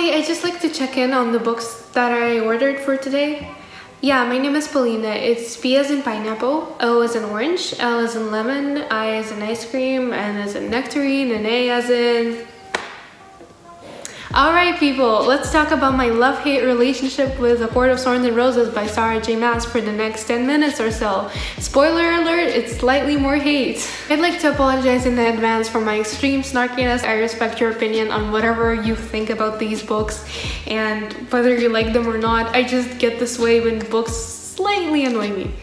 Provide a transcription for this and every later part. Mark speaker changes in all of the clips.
Speaker 1: Hi, I just like to check in on the books that I ordered for today. Yeah, my name is Paulina. It's P as in pineapple, O as in orange, L as in lemon, I as in ice cream, N as in nectarine, and A as in... Alright people, let's talk about my love-hate relationship with A Court of Thorns and Roses by Sarah J Maas for the next 10 minutes or so. Spoiler alert, it's slightly more hate. I'd like to apologize in advance for my extreme snarkiness. I respect your opinion on whatever you think about these books and whether you like them or not. I just get this way when books slightly annoy me.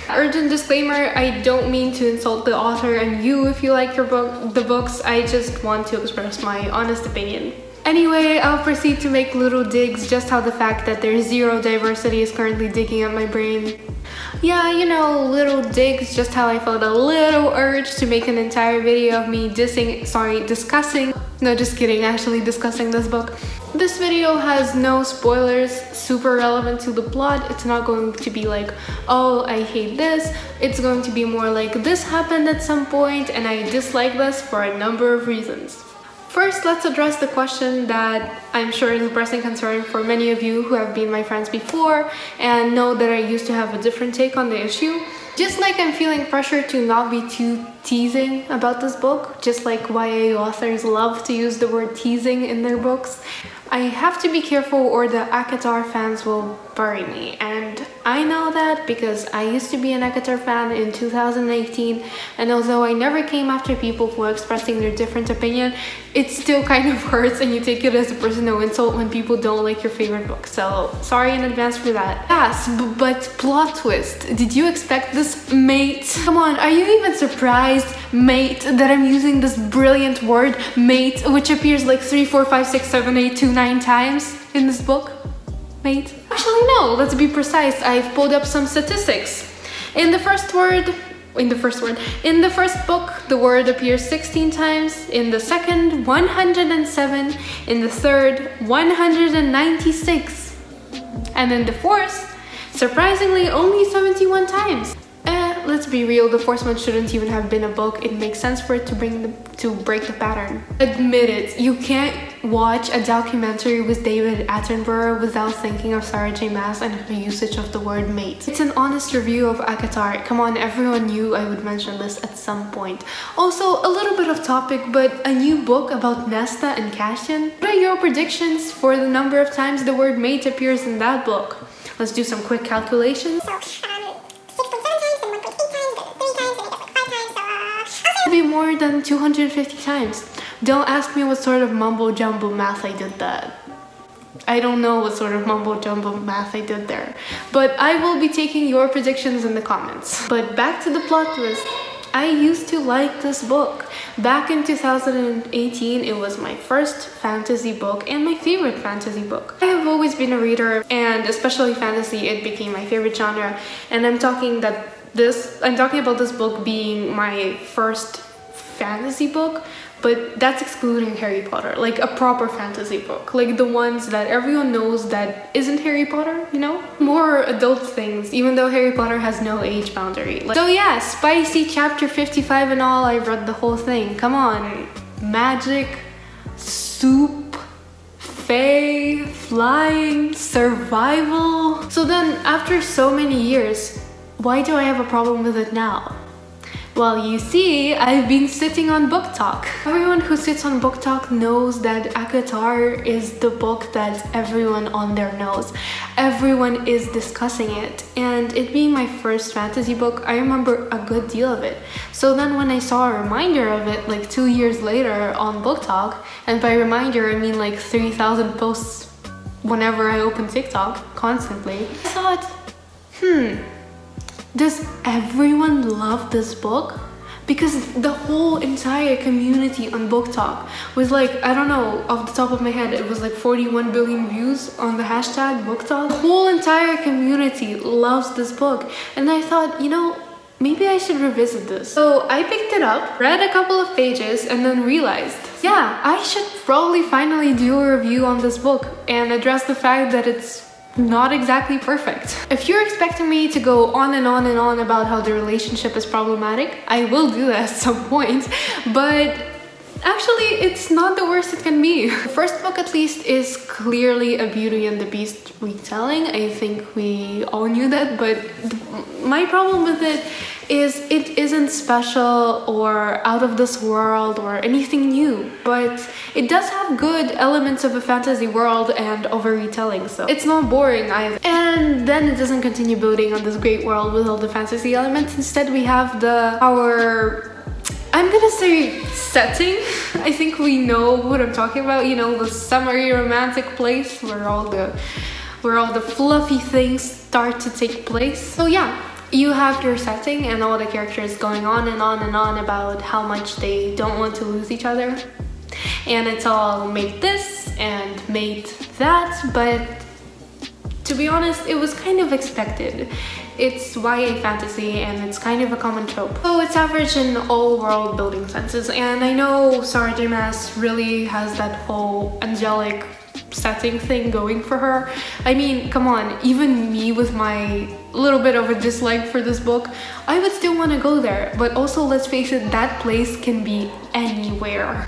Speaker 1: Urgent disclaimer, I don't mean to insult the author and you if you like the books. I just want to express my honest opinion. Anyway, I'll proceed to make little digs just how the fact that there's zero diversity is currently digging at my brain. Yeah, you know, little digs, just how I felt a little urge to make an entire video of me discussing, no just kidding, actually discussing this book. This video has no spoilers, super relevant to the plot. It's not going to be like, oh, I hate this. It's going to be more like, this happened at some point and I dislike this for a number of reasons. First, let's address the question that I'm sure is a pressing concern for many of you who have been my friends before and know that I used to have a different take on the issue. Just like I'm feeling pressure to not be too teasing about this book, just like YA authors love to use the word teasing in their books, I have to be careful or the Acotar fans will bury me. And I know that because I used to be an Acotar fan in 2018, and although I never came after people who are expressing their different opinion, it still kind of hurts and you take it as a personal insult when people don't like your favorite book. So sorry in advance for that. Yes, but plot twist. Did you expect this, mate? Come on, are you even surprised, mate, that I'm using this brilliant word, mate, which appears like 3, 4, 5, 6, 7, 8, 2, 9 times in this book? Mate? Actually no, let's be precise. I've pulled up some statistics. In the first book, the word appears 16 times, in the second, 107, in the third, 196, and in the fourth, surprisingly, only 71 times. Let's be real, the fourth one shouldn't even have been a book. It makes sense for it to break the pattern. Admit it, you can't watch a documentary with David Attenborough without thinking of Sarah J Maas and her usage of the word mate. It's an honest review of Acotar. Come on, everyone knew I would mention this at some point. Also, a little bit off topic, but a new book about Nesta and Cassian. What are your predictions for the number of times the word mate appears in that book? Let's do some quick calculations. Be more than 250 times. Don't ask me what sort of mumbo jumbo math I did that. I don't know what sort of mumbo jumbo math I did there, but I will be taking your predictions in the comments. But back to the plot twist. I used to like this book. Back in 2018, it was my first fantasy book and my favorite fantasy book. I have always been a reader, and especially fantasy, it became my favorite genre. And I'm talking about this book being my first fantasy book, but that's excluding Harry Potter, like a proper fantasy book, like the ones that everyone knows that isn't Harry Potter, you know? More adult things, even though Harry Potter has no age boundary. So yeah, spicy chapter 55 and all, I read the whole thing. Come on, magic, soup, fae, flying, survival. So then, after so many years, why do I have a problem with it now? Well, you see, I've been sitting on Book Talk. Everyone who sits on Book Talk knows that Acotar is the book that everyone on there knows. Everyone is discussing it. And it being my first fantasy book, I remember a good deal of it. So then when I saw a reminder of it like 2 years later on Book Talk, and by reminder I mean like 3,000 posts whenever I open TikTok, constantly, I thought, does everyone love this book? Because the whole entire community on Book Talk was like, I don't know, off the top of my head, it was like 41 billion views on the hashtag Book Talk. The whole entire community loves this book. And I thought, you know, maybe I should revisit this. So I picked it up, read a couple of pages, and then realized, yeah, I should probably finally do a review on this book and address the fact that it's not exactly perfect. If you're expecting me to go on and on and on about how the relationship is problematic, I will do that at some point, but Actually, it's not the worst it can be. The first book, at least, is clearly a Beauty and the Beast retelling. I think we all knew that, but my problem with it is it isn't special or out of this world or anything new, but it does have good elements of a fantasy world and of a retelling, so it's not boring either. And then it doesn't continue building on this great world with all the fantasy elements. Instead, we have I'm gonna say setting. I think we know what I'm talking about, you know, the summery romantic place where all the fluffy things start to take place. So yeah, you have your setting and all the characters going on and on and on about how much they don't want to lose each other. And it's all mate this and mate that, but to be honest, it was kind of expected. It's YA fantasy and it's kind of a common trope. So it's average in all world building senses, and I know Sarah J Maas really has that whole angelic setting thing going for her. I mean, come on, even me with my little bit of a dislike for this book, I would still want to go there. But also, let's face it, that place can be anywhere.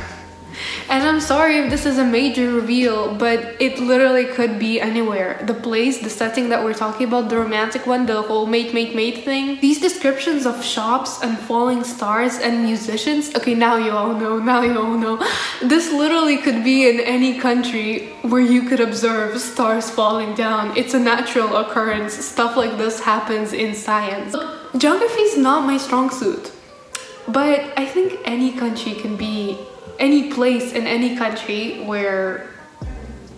Speaker 1: And I'm sorry if this is a major reveal, but it literally could be anywhere. The place, the setting that we're talking about, the romantic one, the whole mate thing. These descriptions of shops and falling stars and musicians. Okay, now you all know. This literally could be in any country where you could observe stars falling down. It's a natural occurrence. Stuff like this happens in science. Look, geography is not my strong suit, but I think any country can be any place in any country where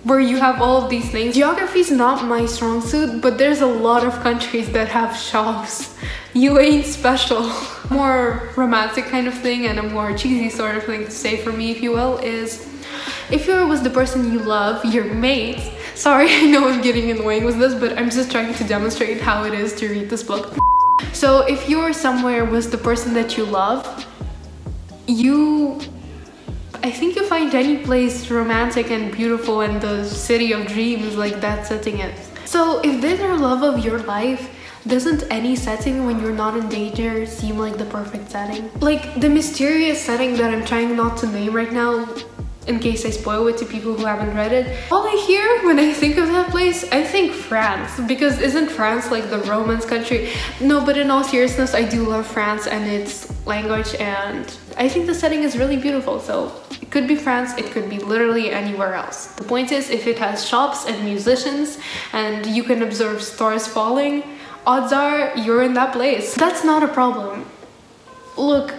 Speaker 1: you have all of these things. Geography is not my strong suit, but there's a lot of countries that have shops. You ain't special. More romantic kind of thing and a more cheesy sort of thing to say for me, if you will, is if you're with the person you love, your mate. Sorry, I know I'm getting annoying with this, but I'm just trying to demonstrate how it is to read this book. So if you're somewhere with the person that you love, I think you find any place romantic and beautiful and the city of dreams like that setting is. So if they're the love of your life, doesn't any setting when you're not in danger seem like the perfect setting? Like the mysterious setting that I'm trying not to name right now, in case I spoil it to people who haven't read it. All I hear when I think of that place, I think France, because isn't France like the Romance country? No, but in all seriousness, I do love France and its language, and I think the setting is really beautiful. So it could be France, it could be literally anywhere else. The point is, if it has shops and musicians and you can observe stars falling, odds are you're in that place. That's not a problem. Look,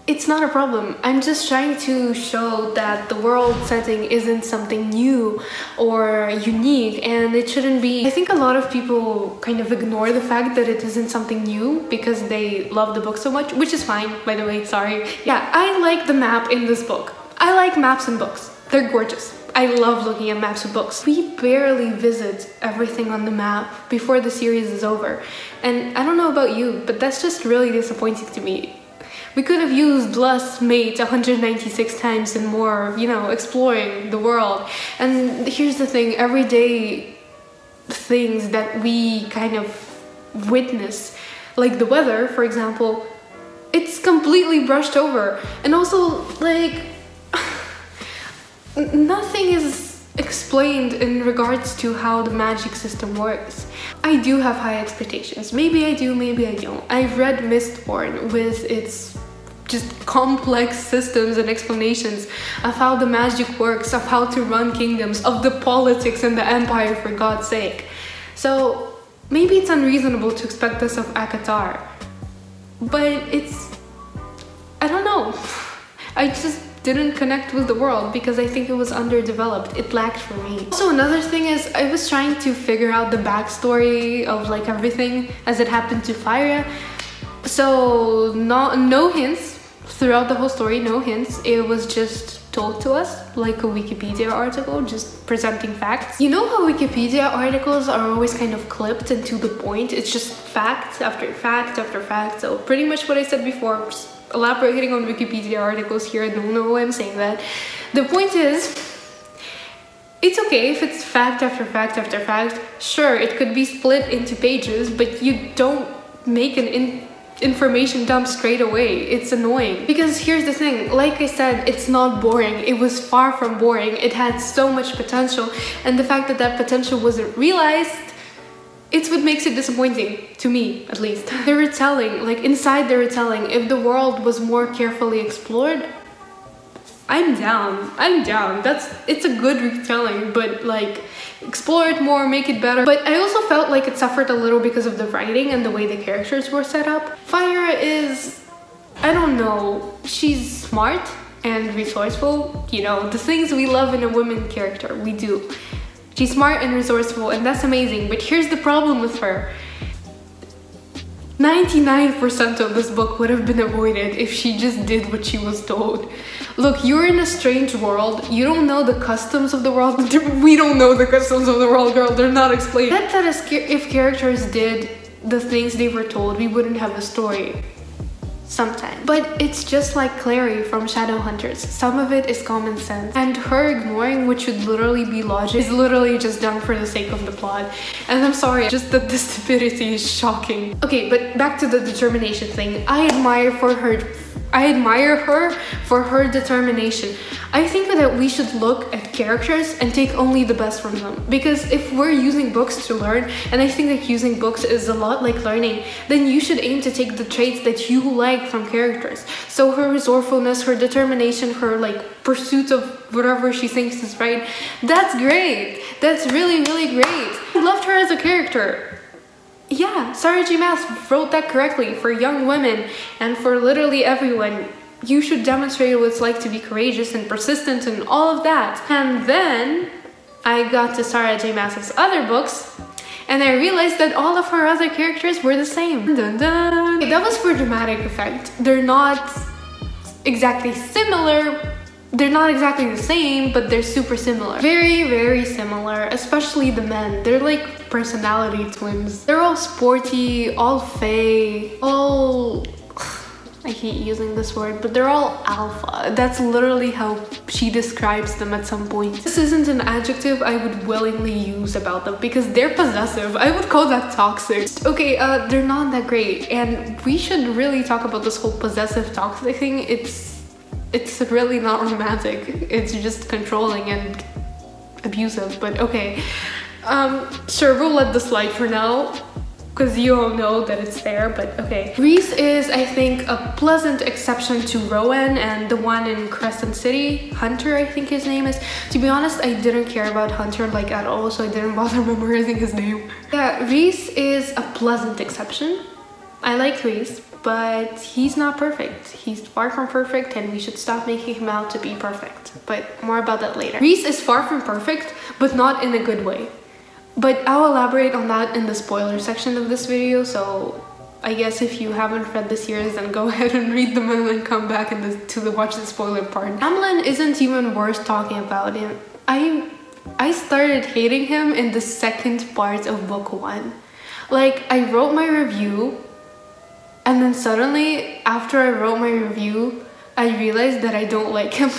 Speaker 1: it's not a problem. I'm just trying to show that the world setting isn't something new or unique, and it shouldn't be. I think a lot of people kind of ignore the fact that it isn't something new because they love the book so much, which is fine, by the way, sorry. Yeah, I like the map in this book. I like maps in books. They're gorgeous. I love looking at maps of books. We barely visit everything on the map before the series is over. And I don't know about you, but that's just really disappointing to me. We could have used less mate 196 times and more, you know, exploring the world. And here's the thing, everyday things that we kind of witness, like the weather, for example, it's completely brushed over. And also, like, nothing is explained in regards to how the magic system works. I do have high expectations. Maybe I do, maybe I don't. I've read Mistborn with its just complex systems and explanations of how the magic works, of how to run kingdoms, of the politics and the empire, for God's sake. So maybe it's unreasonable to expect this of Acotar, but I don't know. I just didn't connect with the world because I think it was underdeveloped. It lacked for me. Also, another thing is I was trying to figure out the backstory of like everything as it happened to Fire. So no hints throughout the whole story, no hints. It was just told to us like a Wikipedia article, just presenting facts. You know how Wikipedia articles are always kind of clipped and to the point? It's just fact after fact after fact. So pretty much what I said before, just elaborating on Wikipedia articles here. I don't know why I'm saying that. The point is, it's okay if it's fact after fact after fact. Sure, it could be split into pages, but you don't make an information dump straight away. It's annoying. Because here's the thing, like I said, it's not boring. It was far from boring. It had so much potential, and the fact that that potential wasn't realized, it's what makes it disappointing, to me at least. The retelling, like inside the retelling, if the world was more carefully explored, I'm down. It's a good retelling, but like, explore it more, make it better. But I also felt like it suffered a little because of the writing and the way the characters were set up. Fire is, I don't know, she's smart and resourceful, you know, the things we love in a woman character, we do. She's smart and resourceful, and that's amazing, but here's the problem with her. 99% of this book would have been avoided if she just did what she was told. Look, you're in a strange world. You don't know the customs of the world. We don't know the customs of the world, girl. They're not explained. I bet that if characters did the things they were told, we wouldn't have a story. Sometimes. But it's just like Clary from Shadowhunters. Some of it is common sense. And her ignoring what should literally be logic is literally just done for the sake of the plot. And I'm sorry, just that the stupidity is shocking. Okay, but back to the determination thing. I admire her for her determination. I think that we should look at characters and take only the best from them. Because if we're using books to learn, and I think that using books is a lot like learning, then you should aim to take the traits that you like from characters. So her resourcefulness, her determination, her like pursuit of whatever she thinks is right, that's great. That's really, really great. I loved her as a character. Yeah, Sarah J Maas wrote that correctly for young women and for literally everyone. You should demonstrate what it's like to be courageous and persistent and all of that. And then I got to Sarah J Maas's other books and I realized that all of her other characters were the same. Dun, dun. That was for dramatic effect. They're not exactly similar. They're not exactly the same, but they're super similar. Very, very similar, especially the men. They're like personality twins. They're all sporty, all fey, all... I hate using this word, but they're all alpha. That's literally how she describes them at some point. This isn't an adjective I would willingly use about them because they're possessive. I would call that toxic. Okay, they're not that great, and we should really talk about this whole possessive toxic thing. It's really not romantic. It's just controlling and abusive, but okay. Sure, we'll let this slide for now, because you all know that it's there, but okay. Rhys is, I think, a pleasant exception to Rowan and the one in Crescent City. Hunter, I think his name is. To be honest, I didn't care about Hunter like at all, so I didn't bother memorizing his name. Yeah, Rhys is a pleasant exception. I like Rhys, but he's not perfect. He's far from perfect, and we should stop making him out to be perfect. But more about that later. Rhys is far from perfect, but not in a good way. But I'll elaborate on that in the spoiler section of this video, so I guess if you haven't read the series, then go ahead and read them and then come back to watch the spoiler part. Tamlin isn't even worth talking about him. I started hating him in the second part of book 1. Like, I wrote my review, and then suddenly, after I wrote my review, I realized that I don't like him.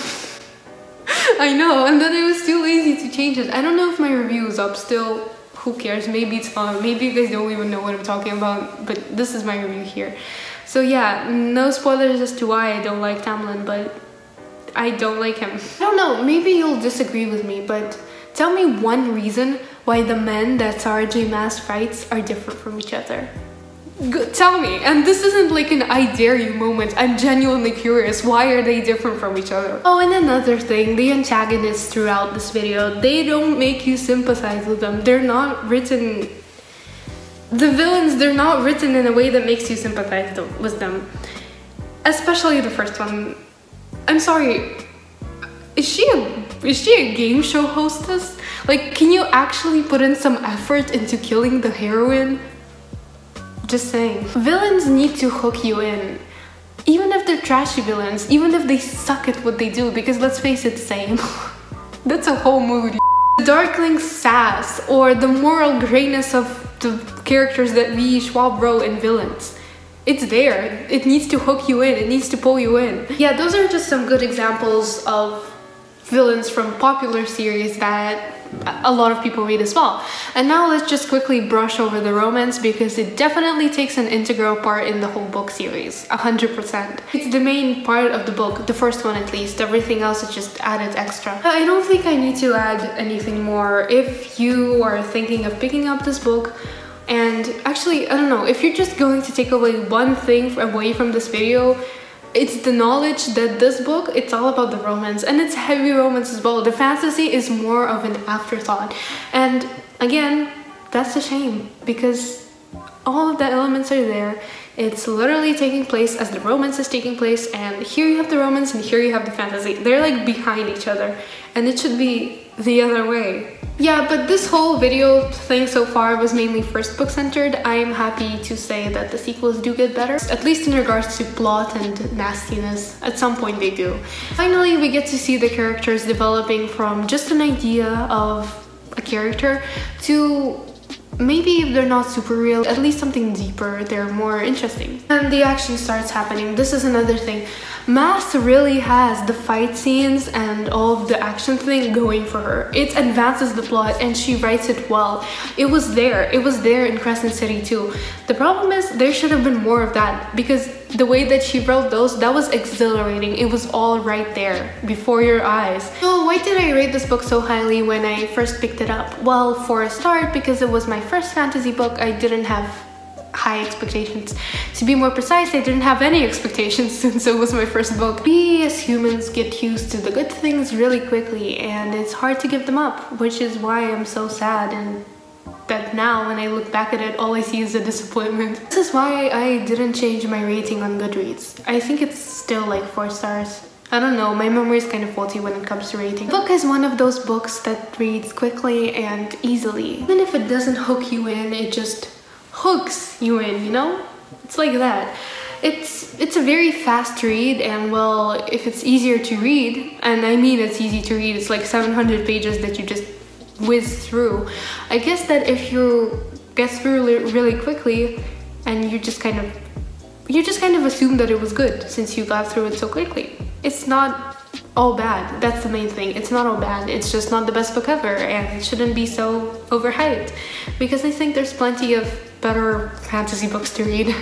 Speaker 1: I know, and then I was too lazy to change it. I don't know if my review is up still. Who cares? Maybe it's fun. Maybe you guys don't even know what I'm talking about, but this is my review here. So yeah, no spoilers as to why I don't like Tamlin, but I don't like him. I don't know, maybe you'll disagree with me, but tell me one reason why the men that Sarah J Maas writes are different from each other. Tell me. And this isn't like an I dare you moment. I'm genuinely curious. Why are they different from each other? Oh, and another thing, the antagonists throughout this video, they don't make you sympathize with them. They're not written... The villains, they're not written in a way that makes you sympathize with them. Especially the first one. I'm sorry. Is she a game show hostess? Like, can you actually put in some effort into killing the heroine? Just saying. Villains need to hook you in. Even if they're trashy villains, even if they suck at what they do, because let's face it, same. That's a whole mood. The Darkling sass, or the moral grayness of the characters that V. Schwab wrote in villains. It's there. It needs to hook you in. It needs to pull you in. Yeah, those are just some good examples of villains from popular series that a lot of people read as well. And now let's just quickly brush over the romance because it definitely takes an integral part in the whole book series, 100%. It's the main part of the book, the first one at least. Everything else is just added extra. I don't think I need to add anything more. If you are thinking of picking up this book, and actually, I don't know, if you're just going to take away one thing away from this video, it's the knowledge that this book, it's all about the romance, and it's heavy romance as well. The fantasy is more of an afterthought, and again, that's a shame because all of the elements are there. It's literally taking place as the romance is taking place, and here you have the romance and here you have the fantasy. They're like behind each other, and it should be the other way. Yeah, but this whole video thing so far was mainly first book centered. I am happy to say that the sequels do get better, at least in regards to plot and nastiness. At some point they do. Finally, we get to see the characters developing from just an idea of a character to maybe if they're not super real, at least something deeper, they're more interesting. And the action starts happening. This is another thing. Maas really has the fight scenes and all of the action thing going for her. It advances the plot and she writes it well. It was there in Crescent City too. The problem is there should have been more of that because the way that she wrote those, that was exhilarating. It was all right there before your eyes. So why did I rate this book so highly when I first picked it up? Well, for a start, because it was my first fantasy book, I didn't have high expectations. To be more precise, I didn't have any expectations since it was my first book. We as humans get used to the good things really quickly and it's hard to give them up, which is why I'm so sad and that now when I look back at it, all I see is a disappointment. This is why I didn't change my rating on Goodreads. I think it's still like 4 stars. I don't know, my memory is kind of faulty when it comes to rating. The book is one of those books that reads quickly and easily. Even if it doesn't hook you in, it just hooks you in, you know? It's like that. It's a very fast read, and well, if it's easier to read, and I mean it's easy to read, it's like 700 pages that you just whiz through. I guess that if you get through really quickly and you just kind of assume that it was good since you got through it so quickly. It's not all bad. That's the main thing. It's not all bad. It's just not the best book ever, and it shouldn't be so overhyped because I think there's plenty of better fantasy books to read.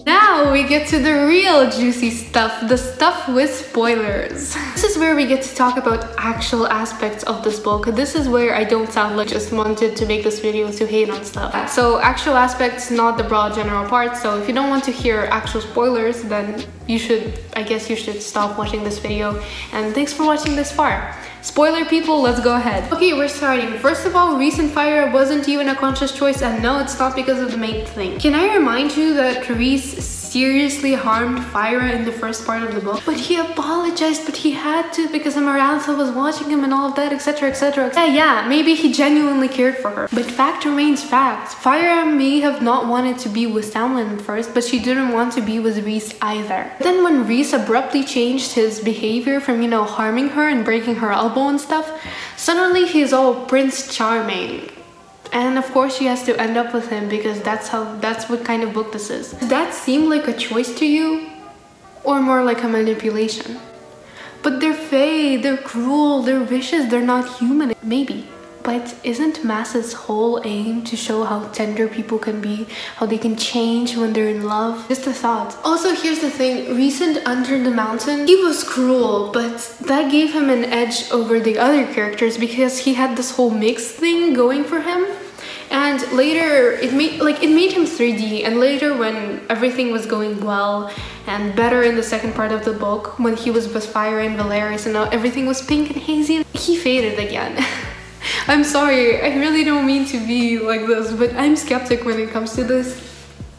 Speaker 1: Now we get to the real juicy stuff, the stuff with spoilers. This is where we get to talk about actual aspects of this book. This is where I don't sound like just wanted to make this video to hate on stuff. So actual aspects, not the broad general parts. So if you don't want to hear actual spoilers, then I guess you should stop watching this video. And thanks for watching this far. Spoiler people, let's go ahead. Okay, we're starting. First of all, Rhys and Fire wasn't even a conscious choice, and no, it's not because of the main thing. Can I remind you that Rhys seriously harmed Fire in the first part of the book? But he apologized, but he had to because Amarantha was watching him and all of that, etc, etc. Yeah, maybe he genuinely cared for her. But fact remains fact. Fire may have not wanted to be with Tamlin at first, but she didn't want to be with Rhys either. Then when Rhys abruptly changed his behavior from, you know, harming her and breaking her elbow and stuff, suddenly he's all Prince Charming. And of course she has to end up with him because that's what kind of book this is. Does that seem like a choice to you? Or more like a manipulation? But they're fey, they're cruel, they're vicious, they're not human. Maybe. But isn't Maas's whole aim to show how tender people can be, how they can change when they're in love? Just a thought. Also, here's the thing, Rhys Under the Mountain, he was cruel, but that gave him an edge over the other characters because he had this whole mix thing going for him. And later, it made him 3D, and later when everything was going well and better in the second part of the book, when he was with Fire and Valeris and everything was pink and hazy, he faded again. I'm sorry, I really don't mean to be like this, but I'm skeptic when it comes to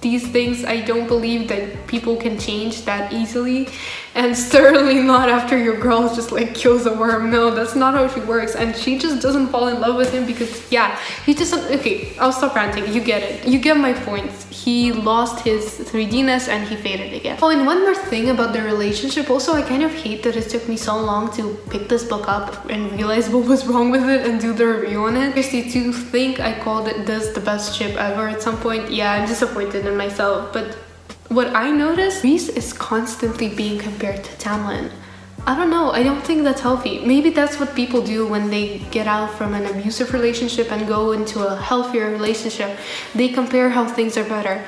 Speaker 1: these things. I don't believe that people can change that easily, and certainly not after your girl just like kills a worm. No, that's not how she works, and she just doesn't fall in love with him because, yeah, he just, okay, I'll stop ranting, you get it. You get my points. He lost his 3D-ness and he faded again. Oh, and one more thing about the relationship. Also, I kind of hate that it took me so long to pick this book up and realize what was wrong with it and do the review on it. Seriously, to think I called this the best ship ever at some point, yeah, I'm disappointed in myself. But what I noticed, Rhys is constantly being compared to Tamlin. I don't know, I don't think that's healthy. Maybe that's what people do when they get out from an abusive relationship and go into a healthier relationship. They compare how things are better.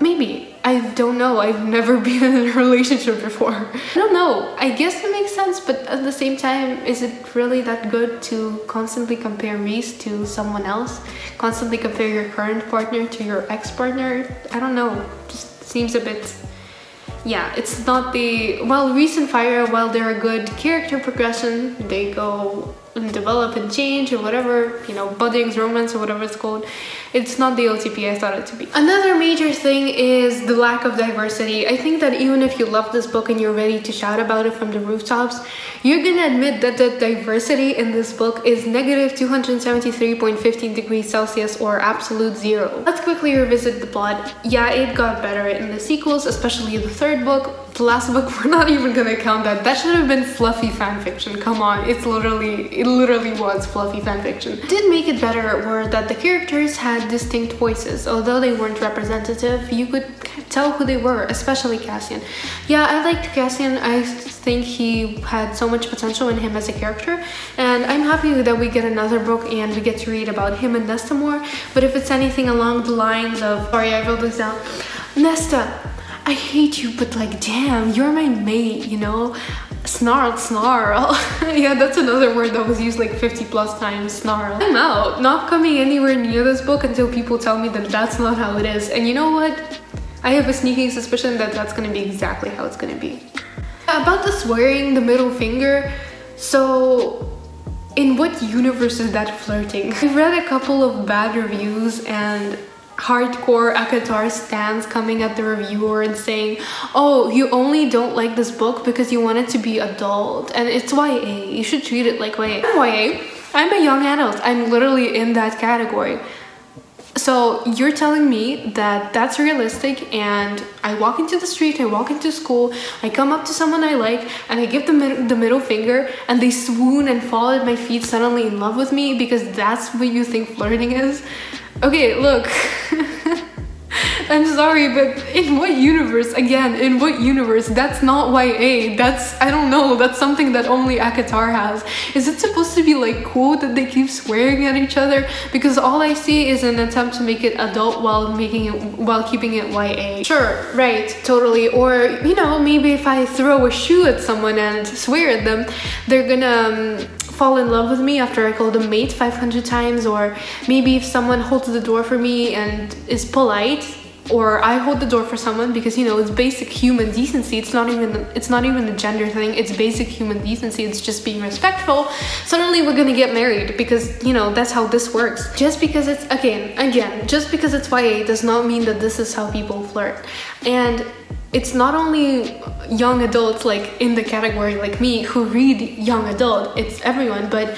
Speaker 1: Maybe. I don't know. I've never been in a relationship before. I don't know. I guess it makes sense, but at the same time, is it really that good to constantly compare Reese to someone else? Constantly compare your current partner to your ex-partner? I don't know. Just seems a bit... Yeah, it's not the... Well, Reese and Fire, while they're a good character progression, they go and develop and change or whatever, you know, buddings, romance or whatever it's called. It's not the OTP I thought it to be. Another major thing is the lack of diversity. I think that even if you love this book and you're ready to shout about it from the rooftops, you're gonna admit that the diversity in this book is negative 273.15 degrees Celsius or absolute zero. Let's quickly revisit the plot. Yeah, it got better in the sequels, especially the third book. The last book, we're not even gonna count that. That should have been fluffy fanfiction. Come on, it literally was fluffy fanfiction. What did make it better were that the characters had distinct voices. Although they weren't representative, you could tell who they were, especially Cassian. Yeah, I liked Cassian. I think he had so much potential in him as a character, and I'm happy that we get another book and we get to read about him and Nesta more. But if it's anything along the lines of, sorry, I wrote this down, Nesta, I hate you, but like, damn, you're my mate, you know? Snarl. Yeah, that's another word that was used like 50 plus times, snarl. I'm out. Not coming anywhere near this book until people tell me that that's not how it is. And you know what? I have a sneaking suspicion that that's gonna be exactly how it's gonna be. About the swearing, the middle finger, so in what universe is that flirting? I've read a couple of bad reviews and hardcore Acotar stans coming at the reviewer and saying, oh, you only don't like this book because you want it to be adult and it's YA, you should treat it like YA. I'm YA, I'm a young adult, I'm literally in that category. So you're telling me that that's realistic, and I walk into the street, I walk into school, I come up to someone I like and I give them the middle finger and they swoon and fall at my feet suddenly in love with me because that's what you think flirting is? Okay, look, I'm sorry, but in what universe, again, in what universe? That's not YA, that's, I don't know, that's something that only Acotar has. Is it supposed to be like cool that they keep swearing at each other? Because all I see is an attempt to make it adult while keeping it YA. Sure, right, totally. Or, you know, maybe if I throw a shoe at someone and swear at them, they're gonna fall in love with me after I call them mate 500 times. Or maybe if someone holds the door for me and is polite, or I hold the door for someone because, you know, it's basic human decency. It's not even a gender thing. It's basic human decency. It's just being respectful. Suddenly we're gonna get married because, you know, that's how this works. Just because it's, again, just because it's YA does not mean that this is how people flirt. And it's not only young adults like in the category like me who read young adult, it's everyone. But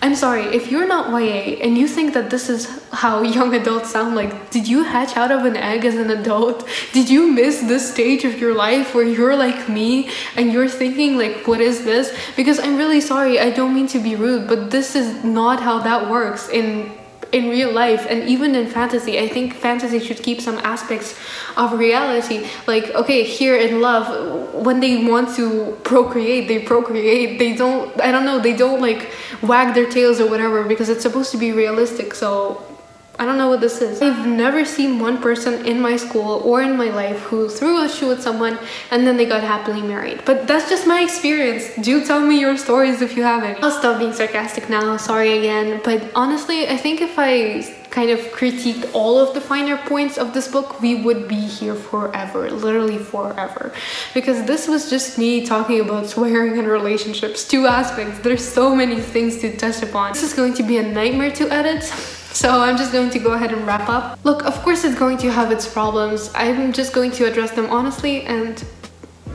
Speaker 1: I'm sorry, if you're not YA and you think that this is how young adults sound, like, did you hatch out of an egg as an adult? Did you miss this stage of your life where you're like me and you're thinking like, what is this? Because I'm really sorry, I don't mean to be rude, but this is not how that works in real life and even in fantasy. I think fantasy should keep some aspects of reality. Like, okay, here in love, when they want to procreate, they procreate. They don't, I don't know, they don't like wag their tails or whatever because it's supposed to be realistic. So I don't know what this is. I've never seen one person in my school or in my life who threw a shoe at someone and then they got happily married. But that's just my experience. Do tell me your stories if you have any. I'll stop being sarcastic now, sorry again. But honestly, I think if I kind of critiqued all of the finer points of this book, we would be here forever, literally forever. Because this was just me talking about swearing in relationships, two aspects. There's so many things to touch upon. This is going to be a nightmare to edit. So I'm just going to go ahead and wrap up. Look, of course it's going to have its problems. I'm just going to address them honestly, and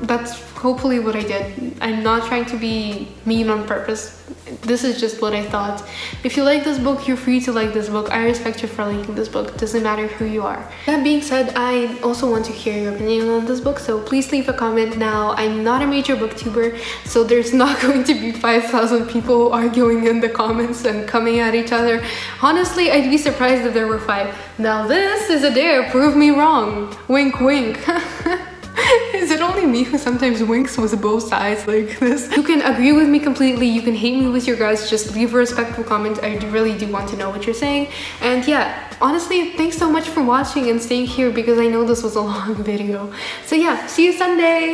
Speaker 1: that's hopefully what I did. I'm not trying to be mean on purpose. This is just what I thought. If you like this book, you're free to like this book. I respect you for liking this book. It doesn't matter who you are. That being said, I also want to hear your opinion on this book, so please leave a comment now. I'm not a major booktuber, so there's not going to be 5,000 people arguing in the comments and coming at each other. Honestly, I'd be surprised if there were 5. Now this is a dare, prove me wrong. Wink, wink. Is it only me who sometimes winks with both sides like this? You can agree with me completely, you can hate me with your guys, just leave a respectful comment. I really do want to know what you're saying. And yeah, honestly, thanks so much for watching and staying here because I know this was a long video. So yeah, see you Sunday!